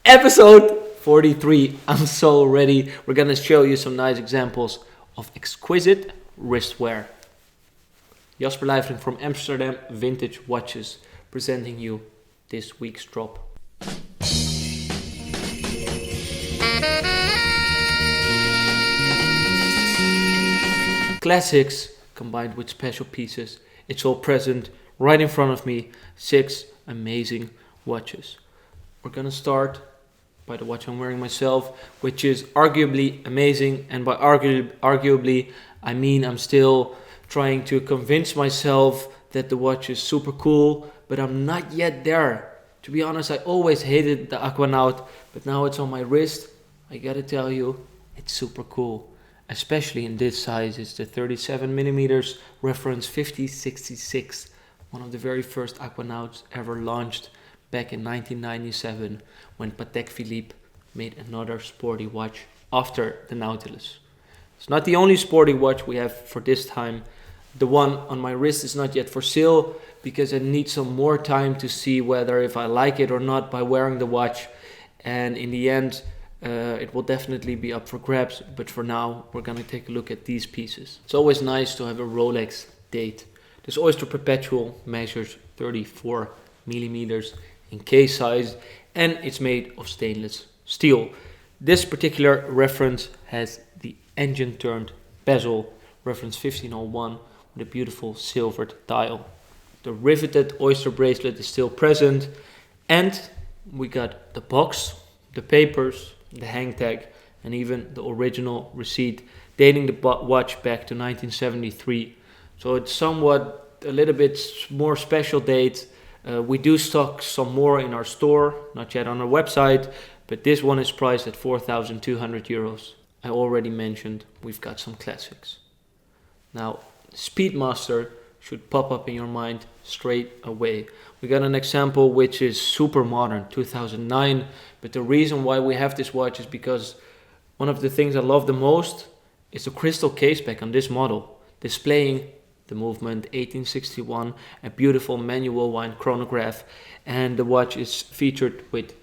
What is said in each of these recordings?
Episode 43. I'm so ready. We're gonna show you some nice examples of exquisite wristwear. Jasper Leijfring from Amsterdam Vintage Watches presenting you this week's drop. Classics combined with special pieces. It's all present right in front of me. 6 amazing watches. We're gonna start by the watch I'm wearing myself, which is arguably amazing, and by arguably I mean I'm still trying to convince myself that the watch is super cool, but I'm not yet there. To be honest, I always hated the Aquanaut, but now it's on my wrist. I gotta tell you, it's super cool, especially in this size. It's the 37mm reference 5066, one of the very first Aquanauts ever launched back in 1997, when Patek Philippe made another sporty watch after the Nautilus. It's not the only sporty watch we have for this time. The one on my wrist is not yet for sale because I need some more time to see whether if I like it or not by wearing the watch, and in the end it will definitely be up for grabs, but for now we're gonna take a look at these pieces. It's always nice to have a Rolex date. This Oyster Perpetual measures 34mm in case size, and it's made of stainless steel. This particular reference has the engine turned bezel, reference 1501, with a beautiful silvered dial. The riveted oyster bracelet is still present, and we got the box, the papers, the hang tag, and even the original receipt dating the watch back to 1973. So it's somewhat a little bit more special date. We do stock some more in our store, not yet on our website, but this one is priced at 4,200 euros. I already mentioned we've got some classics. Now, Speedmaster should pop up in your mind straight away. We got an example which is super modern, 2009, but the reason why we have this watch is because one of the things I love the most is the crystal case back on this model, displaying the movement 1861, a beautiful manual wind chronograph, and the watch is featured with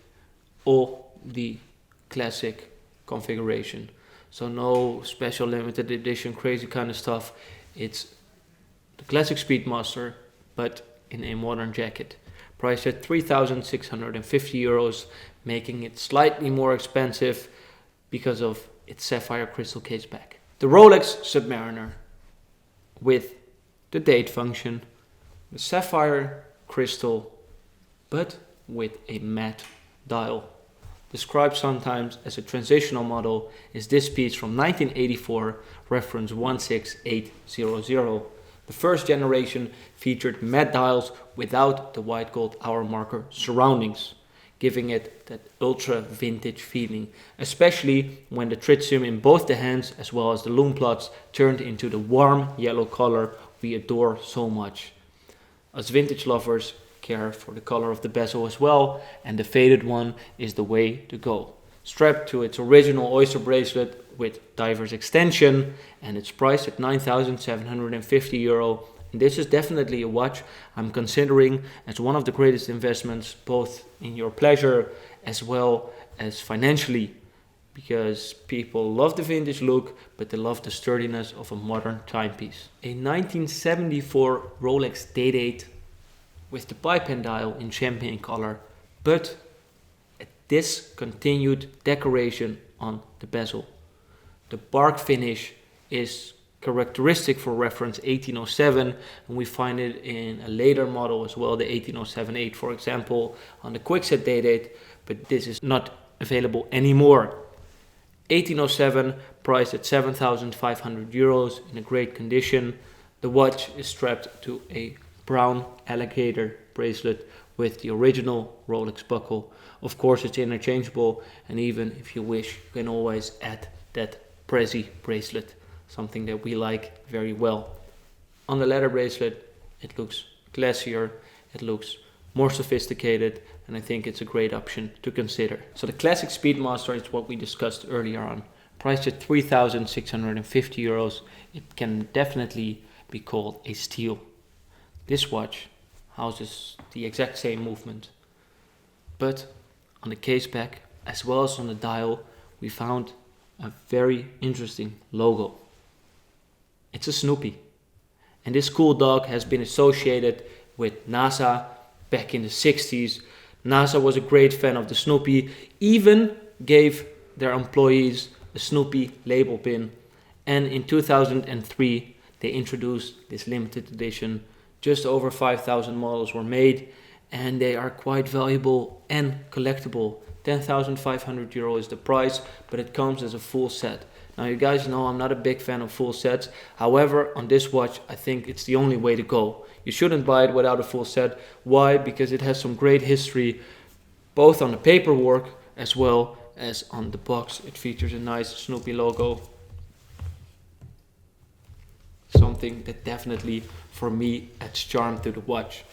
all the classic configuration. So no special limited edition crazy kind of stuff. It's the classic Speedmaster, but in a modern jacket. Priced at 3,650 euros, making it slightly more expensive because of its sapphire crystal case back. The Rolex Submariner with the date function, the sapphire crystal, but with a matte dial. Described sometimes as a transitional model is this piece from 1984, reference 16800. The first generation featured matte dials without the white gold hour marker surroundings, giving it that ultra vintage feeling, especially when the tritium in both the hands as well as the lume plots turned into the warm yellow color we adore so much. As vintage lovers care for the color of the bezel as well, and the faded one is the way to go. Strapped to its original oyster bracelet with diver's extension, and it's priced at 9,750 euro. And this is definitely a watch I'm considering as one of the greatest investments, both in your pleasure as well as financially, because people love the vintage look, but they love the sturdiness of a modern timepiece. A 1974 Rolex Day-Date with the pipe and dial in champagne color, but a discontinued decoration on the bezel. The bark finish is characteristic for reference 1807, and we find it in a later model as well, the 1807-8 for example, on the Quickset Day-Date, but this is not available anymore. 1807, priced at 7,500 euros, in a great condition. The watch is strapped to a brown alligator bracelet with the original Rolex buckle. Of course, it's interchangeable, and even if you wish, you can always add that Prezi bracelet, something that we like very well. On the leather bracelet, it looks classier, it looks more sophisticated, and I think it's a great option to consider. So the classic Speedmaster is what we discussed earlier on. Priced at 3,650 euros, it can definitely be called a steal. This watch houses the exact same movement, but on the case back as well as on the dial, we found a very interesting logo. It's a Snoopy. And this cool dog has been associated with NASA back in the 60s. NASA was a great fan of the Snoopy, even gave their employees a Snoopy label pin. And in 2003, they introduced this limited edition. Just over 5,000 models were made, and they are quite valuable and collectible. 10,500 euro is the price, but it comes as a full set. Now you guys know I'm not a big fan of full sets. However, on this watch, I think it's the only way to go. You shouldn't buy it without a full set. Why? Because it has some great history, both on the paperwork as well as on the box. It features a nice Snoopy logo. Something that definitely, for me, adds charm to the watch.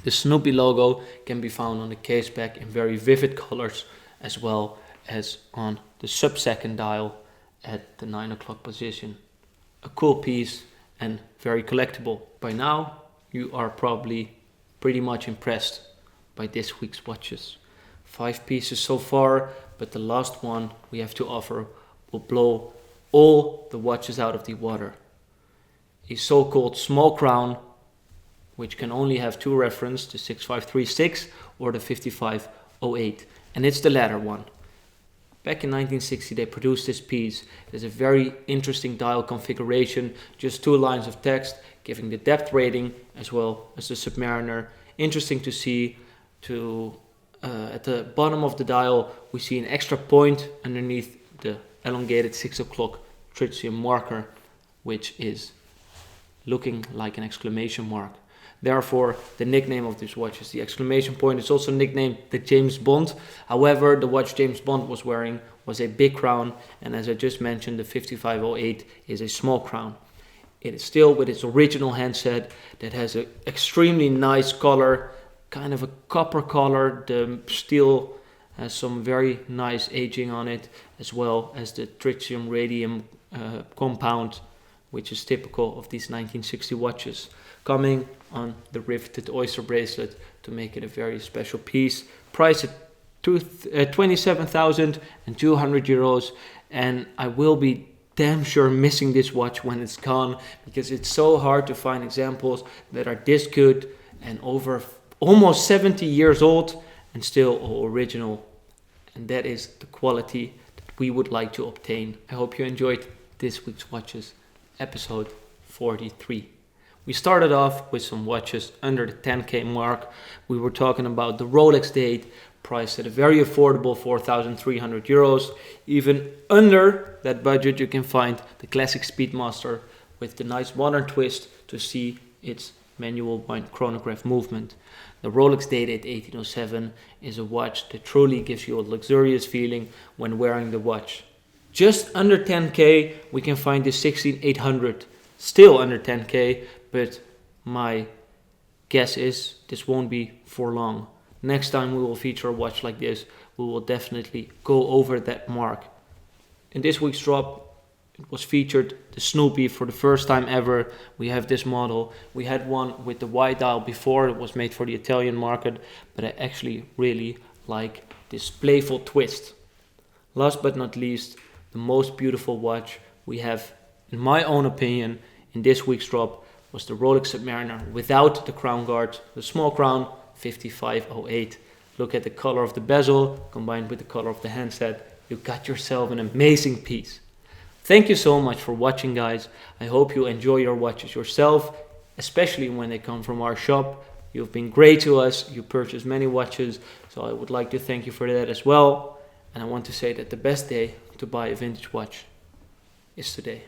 The Snoopy logo can be found on the case back in very vivid colors, as well as on the sub-second dial at the 9 o'clock position. A cool piece and very collectible. By now, you are probably pretty much impressed by this week's watches. 5 pieces so far, but the last one we have to offer will blow all the watches out of the water. A so-called small crown, which can only have 2 references, the 6536 or the 5508, and it's the latter one. Back in 1960 they produced this piece. There's a very interesting dial configuration, just 2 lines of text giving the depth rating as well as the Submariner. Interesting to see. At the bottom of the dial we see an extra point underneath the elongated 6 o'clock tritium marker, which is looking like an exclamation mark. Therefore, the nickname of this watch is the exclamation point. It's also nicknamed the James Bond. However, the watch James Bond was wearing was a big crown, and as I just mentioned, the 5508 is a small crown. It is still with its original handset that has an extremely nice color, kind of a copper color. The steel has some very nice aging on it, as well as the tritium radium compound, which is typical of these 1960 watches, coming on the riveted oyster bracelet to make it a very special piece. Priced at 27,200 euros, and I will be damn sure missing this watch when it's gone, because it's so hard to find examples that are this good and over almost 70 years old and still all original. And that is the quality that we would like to obtain. I hope you enjoyed this week's watches, episode 43. We started off with some watches under the 10k mark. We were talking about the Rolex date, priced at a very affordable 4,300 euros. Even under that budget you can find the classic Speedmaster with the nice modern twist to see its manual wind chronograph movement. The Rolex Dated 1807 is a watch that truly gives you a luxurious feeling when wearing the watch. Just under 10k we can find the 16800, still under 10k, but my guess is this won't be for long. Next time we will feature a watch like this, we will definitely go over that mark. In this week's drop, it was featured the Snoopy for the first time ever. We have this model. We had one with the wide dial before. It was made for the Italian market, but I actually really like this playful twist. Last but not least, the most beautiful watch we have, in my own opinion, in this week's drop was the Rolex Submariner without the crown guard, the small crown 5508. Look at the color of the bezel combined with the color of the handset. You got yourself an amazing piece. Thank you so much for watching, guys. I hope you enjoy your watches yourself, especially when they come from our shop. You've been great to us. You purchased many watches, so I would like to thank you for that as well. And I want to say that the best day to buy a vintage watch is today.